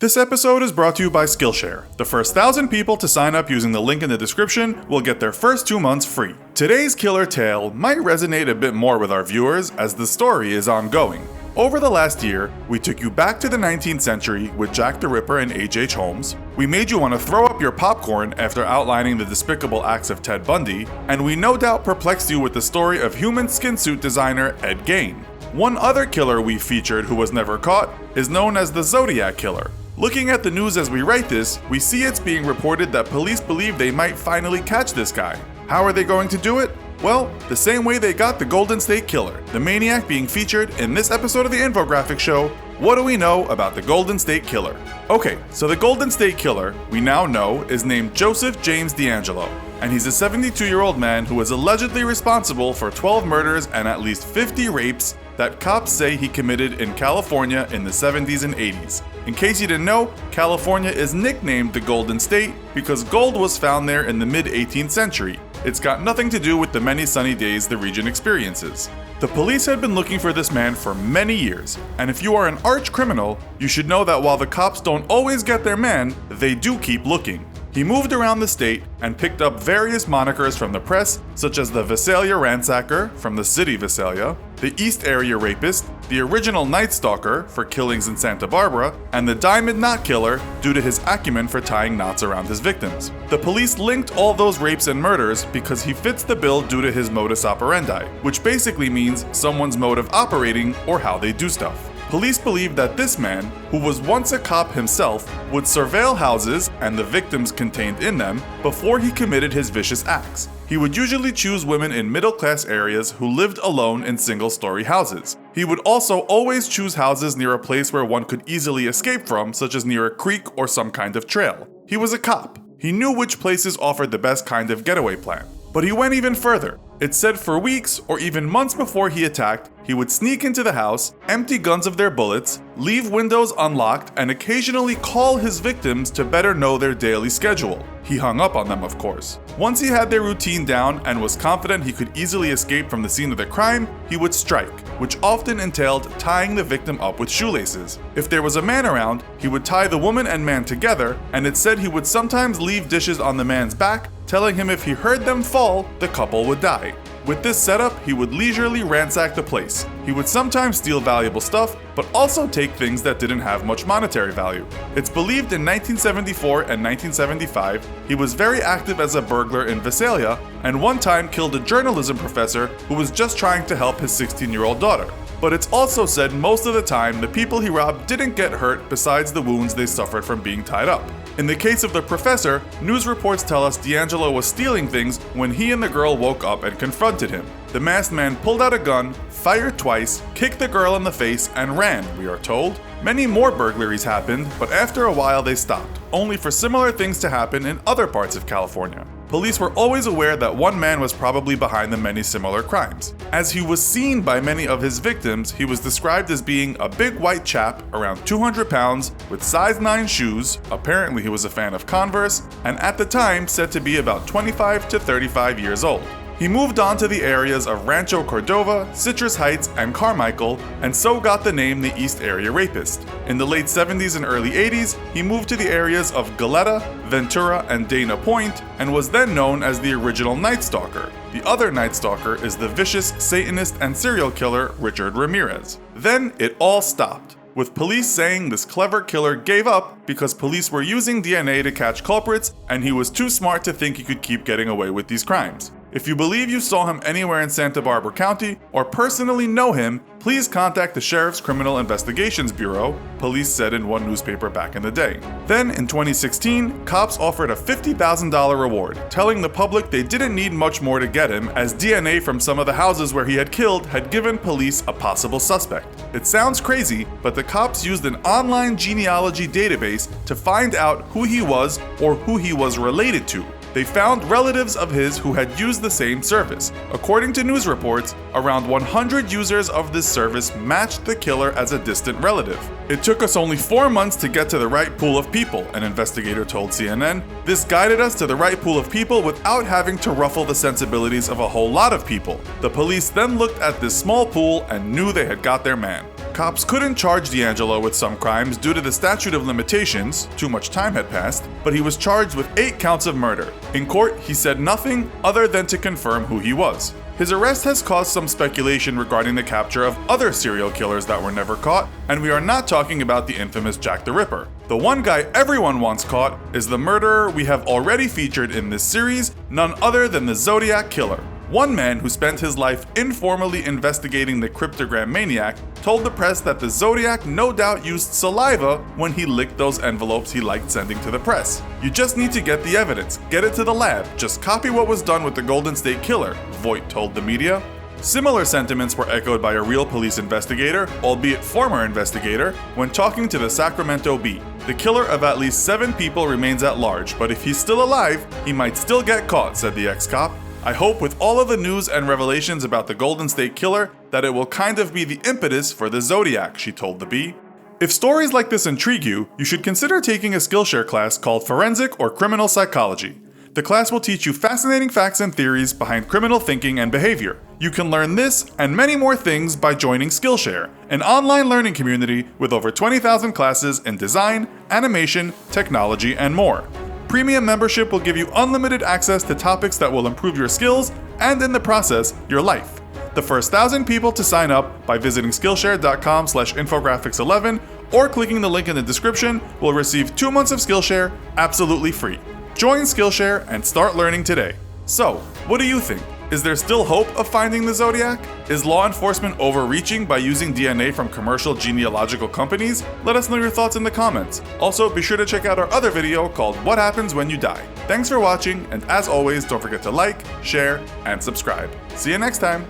This episode is brought to you by Skillshare. The first 1,000 people to sign up using the link in the description will get their first 2 months free. Today's killer tale might resonate a bit more with our viewers as the story is ongoing. Over the last year, we took you back to the 19th century with Jack the Ripper and H.H. Holmes, we made you want to throw up your popcorn after outlining the despicable acts of Ted Bundy, and we no doubt perplexed you with the story of human skin suit designer Ed Gein. One other killer we featured who was never caught is known as the Zodiac Killer. Looking at the news as we write this, we see it's being reported that police believe they might finally catch this guy. How are they going to do it? Well, the same way they got the Golden State Killer, the maniac being featured in this episode of the Infographics show. What do we know about the Golden State Killer? Okay, so the Golden State Killer, we now know, is named Joseph James D'Angelo, and he's a 72-year-old man who is allegedly responsible for 12 murders and at least 50 rapes that cops say he committed in California in the 70s and 80s. In case you didn't know, California is nicknamed the Golden State because gold was found there in the mid-18th century. It's got nothing to do with the many sunny days the region experiences. The police had been looking for this man for many years, and if you are an arch criminal, you should know that while the cops don't always get their man, they do keep looking. He moved around the state and picked up various monikers from the press, such as the Visalia Ransacker from the city Visalia, the East Area Rapist, the original Night Stalker for killings in Santa Barbara, and the Diamond Knot Killer due to his acumen for tying knots around his victims. The police linked all those rapes and murders because he fits the bill due to his modus operandi, which basically means someone's mode of operating or how they do stuff. Police believe that this man, who was once a cop himself, would surveil houses and the victims contained in them before he committed his vicious acts. He would usually choose women in middle-class areas who lived alone in single-story houses. He would also always choose houses near a place where one could easily escape from, such as near a creek or some kind of trail. He was a cop. He knew which places offered the best kind of getaway plan. But he went even further. It said for weeks or even months before he attacked, he would sneak into the house, empty guns of their bullets, leave windows unlocked, and occasionally call his victims to better know their daily schedule. He hung up on them, of course. Once he had their routine down and was confident he could easily escape from the scene of the crime, he would strike, which often entailed tying the victim up with shoelaces. If there was a man around, he would tie the woman and man together, and it said he would sometimes leave dishes on the man's back, telling him if he heard them fall, the couple would die. With this setup, he would leisurely ransack the place. He would sometimes steal valuable stuff, but also take things that didn't have much monetary value. It's believed in 1974 and 1975, he was very active as a burglar in Visalia, and one time killed a journalism professor who was just trying to help his 16-year-old daughter. But it's also said most of the time the people he robbed didn't get hurt besides the wounds they suffered from being tied up. In the case of the professor, news reports tell us D'Angelo was stealing things when he and the girl woke up and confronted him. The masked man pulled out a gun, fired twice, kicked the girl in the face, and ran, we are told. Many more burglaries happened, but after a while they stopped, only for similar things to happen in other parts of California. Police were always aware that one man was probably behind the many similar crimes. As he was seen by many of his victims, he was described as being a big white chap, around 200 pounds, with size 9 shoes, apparently he was a fan of Converse, and at the time said to be about 25 to 35 years old. He moved on to the areas of Rancho Cordova, Citrus Heights, and Carmichael, and so got the name the East Area Rapist. In the late 70s and early 80s, he moved to the areas of Goleta, Ventura, and Dana Point, and was then known as the original Night Stalker. The other Night Stalker is the vicious Satanist and serial killer Richard Ramirez. Then it all stopped, with police saying this clever killer gave up because police were using DNA to catch culprits, and he was too smart to think he could keep getting away with these crimes. If you believe you saw him anywhere in Santa Barbara County or personally know him, please contact the Sheriff's Criminal Investigations Bureau, police said in one newspaper back in the day. Then, in 2016, cops offered a $50,000 reward, telling the public they didn't need much more to get him, as DNA from some of the houses where he had killed had given police a possible suspect. It sounds crazy, but the cops used an online genealogy database to find out who he was or who he was related to. They found relatives of his who had used the same service. According to news reports, around 100 users of this service matched the killer as a distant relative. It took us only 4 months to get to the right pool of people, an investigator told CNN. This guided us to the right pool of people without having to ruffle the sensibilities of a whole lot of people. The police then looked at this small pool and knew they had got their man. Cops couldn't charge D'Angelo with some crimes due to the statute of limitations, too much time had passed, but he was charged with 8 counts of murder. In court, he said nothing other than to confirm who he was. His arrest has caused some speculation regarding the capture of other serial killers that were never caught, and we are not talking about the infamous Jack the Ripper. The one guy everyone wants caught is the murderer we have already featured in this series, none other than the Zodiac Killer. One man who spent his life informally investigating the cryptogram maniac told the press that the Zodiac no doubt used saliva when he licked those envelopes he liked sending to the press. You just need to get the evidence, get it to the lab, just copy what was done with the Golden State Killer, Voight told the media. Similar sentiments were echoed by a real police investigator, albeit former investigator, when talking to the Sacramento Bee. The killer of at least 7 people remains at large, but if he's still alive, he might still get caught, said the ex-cop. I hope with all of the news and revelations about the Golden State Killer that it will kind of be the impetus for the Zodiac, she told the Bee. If stories like this intrigue you, you should consider taking a Skillshare class called Forensic or Criminal Psychology. The class will teach you fascinating facts and theories behind criminal thinking and behavior. You can learn this and many more things by joining Skillshare, an online learning community with over 20,000 classes in design, animation, technology, and more. Premium membership will give you unlimited access to topics that will improve your skills and, in the process, your life. The first 1,000 people to sign up by visiting Skillshare.com/infographics11 or clicking the link in the description will receive 2 months of Skillshare absolutely free. Join Skillshare and start learning today. So, what do you think? Is there still hope of finding the Zodiac? Is law enforcement overreaching by using DNA from commercial genealogical companies? Let us know your thoughts in the comments. Also, be sure to check out our other video called What Happens When You Die. Thanks for watching, and as always, don't forget to like, share, and subscribe. See you next time!